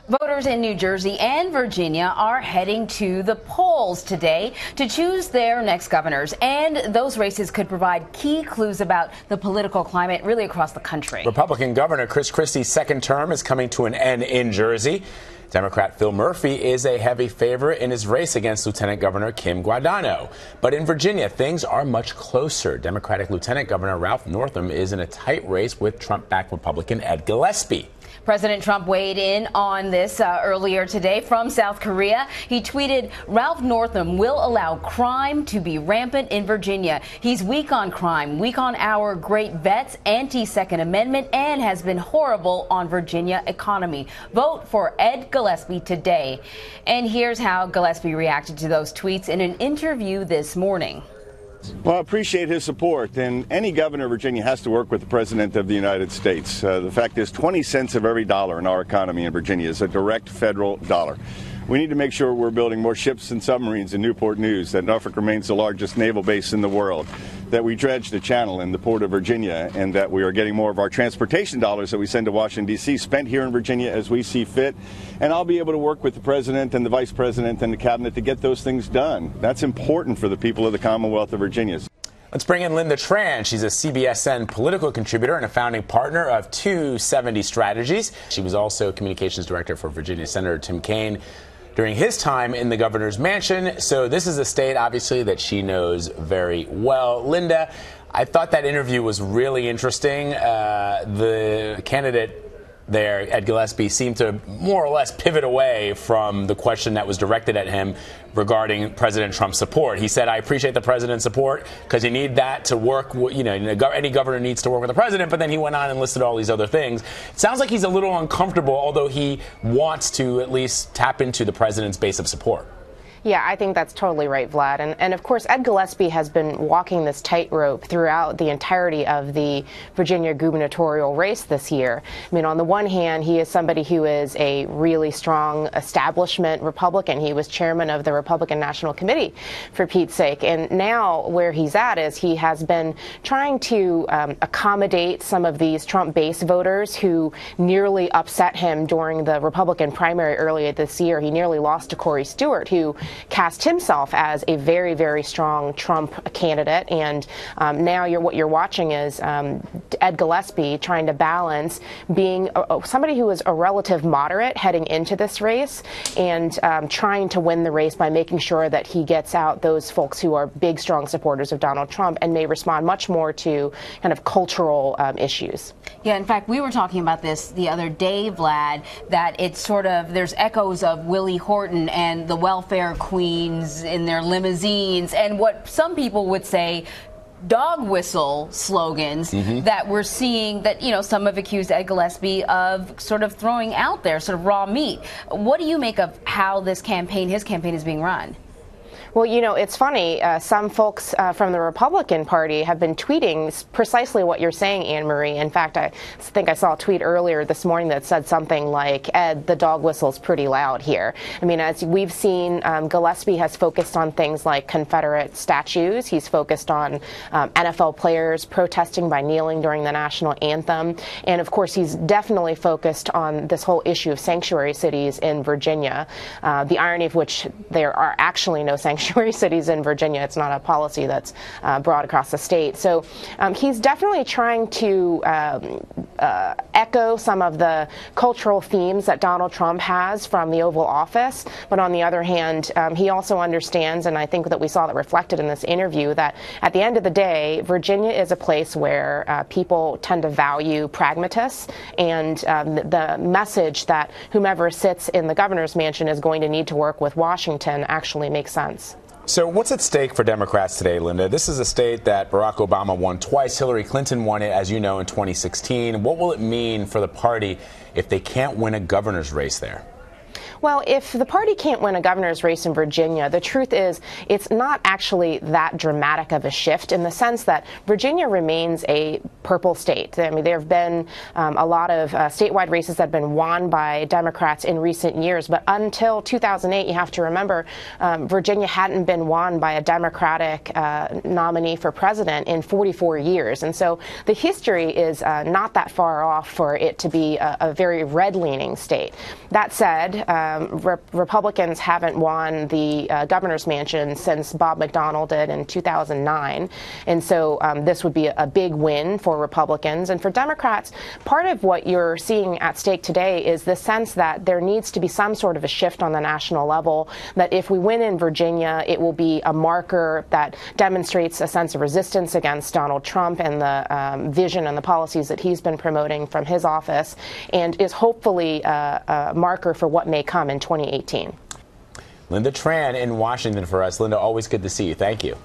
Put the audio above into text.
Voters in New Jersey and Virginia are heading to the polls today to choose their next governors, and those races could provide key clues about the political climate really across the country. Republican Governor Chris Christie's second term is coming to an end in Jersey. Democrat Phil Murphy is a heavy favorite in his race against Lieutenant Governor Kim Guadagno. But in Virginia, things are much closer. Democratic Lieutenant Governor Ralph Northam is in a tight race with Trump-backed Republican Ed Gillespie. President Trump weighed in on this earlier today from South Korea. He tweeted, "Ralph Northam will allow crime to be rampant in Virginia. He's weak on crime, weak on our great vets, anti-Second Amendment, and has been horrible on Virginia economy. Vote for Ed Gillespie today." And here's how Gillespie reacted to those tweets in an interview this morning. Well, I appreciate his support, and any governor of Virginia has to work with the President of the United States. The fact is 20 cents of every dollar in our economy in Virginia is a direct federal dollar. We need to make sure we're building more ships and submarines in Newport News, that Norfolk remains the largest naval base in the world, that we dredge the channel in the port of Virginia, and that we are getting more of our transportation dollars that we send to Washington, D.C. spent here in Virginia as we see fit. And I'll be able to work with the President and the Vice President and the Cabinet to get those things done. That's important for the people of the Commonwealth of Virginia. Let's bring in Lynda Tran. She's a CBSN political contributor and a founding partner of 270 Strategies. She was also communications director for Virginia Senator Tim Kaine during his time in the governor's mansion. So this is a state, obviously, that she knows very well. Lynda, I thought that interview was really interesting. The candidate there, Ed Gillespie, seemed to more or less pivot away from the question that was directed at him regarding President Trump's support. He said, "I appreciate the president's support because you need that to work. You know, any governor needs to work with the president." But then he went on and listed all these other things. It sounds like he's a little uncomfortable, although he wants to at least tap into the president's base of support. Yeah, I think that's totally right, Vlad. And of course, Ed Gillespie has been walking this tightrope throughout the entirety of the Virginia gubernatorial race this year. I mean, on the one hand, he is somebody who is a really strong establishment Republican. He was chairman of the Republican National Committee, for Pete's sake. And now where he's at is he has been trying to accommodate some of these Trump base voters who nearly upset him during the Republican primary earlier this year. He nearly lost to Corey Stewart, who cast himself as a very, very strong Trump candidate. And now what you're watching is Ed Gillespie trying to balance being somebody who is a relative moderate heading into this race and trying to win the race by making sure that he gets out those folks who are big, strong supporters of Donald Trump and may respond much more to kind of cultural issues. Yeah, in fact, we were talking about this the other day, Vlad, that it's sort of, there's echoes of Willie Horton and the welfare queens in their limousines and what some people would say dog whistle slogans that we're seeing that, you know, some have accused Ed Gillespie of sort of throwing out there, sort of raw meat. What do you make of how this campaign, his campaign, is being run? Well, you know, it's funny. Some folks from the Republican Party have been tweeting precisely what you're saying, Anne Marie. In fact, I think I saw a tweet earlier this morning that said something like, "Ed, the dog whistle's pretty loud here." I mean, as we've seen, Gillespie has focused on things like Confederate statues. He's focused on NFL players protesting by kneeling during the national anthem. And, of course, he's definitely focused on this whole issue of sanctuary cities in Virginia, the irony of which there are actually no sanctuary cities in Virginia. It's not a policy that's broad across the state. So he's definitely trying to echo some of the cultural themes that Donald Trump has from the Oval Office. But on the other hand, he also understands, and I think that we saw that reflected in this interview, that at the end of the day, Virginia is a place where people tend to value pragmatists, and the message that whomever sits in the governor's mansion is going to need to work with Washington actually makes sense. So what's at stake for Democrats today, Lynda? This is a state that Barack Obama won twice. Hillary Clinton won it, as you know, in 2016. What will it mean for the party if they can't win a governor's race there? Well, if the party can't win a governor's race in Virginia, the truth is it's not actually that dramatic of a shift in the sense that Virginia remains a purple state. I mean, there have been a lot of statewide races that have been won by Democrats in recent years, but until 2008, you have to remember, Virginia hadn't been won by a Democratic nominee for president in 44 years. And so the history is not that far off for it to be a very red-leaning state. That said, Republicans haven't won the governor's mansion since Bob McDonnell did in 2009. And so this would be a big win for Republicans. And for Democrats, part of what you're seeing at stake today is the sense that there needs to be some sort of a shift on the national level, that if we win in Virginia, it will be a marker that demonstrates a sense of resistance against Donald Trump and the vision and the policies that he's been promoting from his office, and is hopefully a marker for what may come in 2018. Lynda Tran in Washington for us. Lynda, always good to see you. Thank you.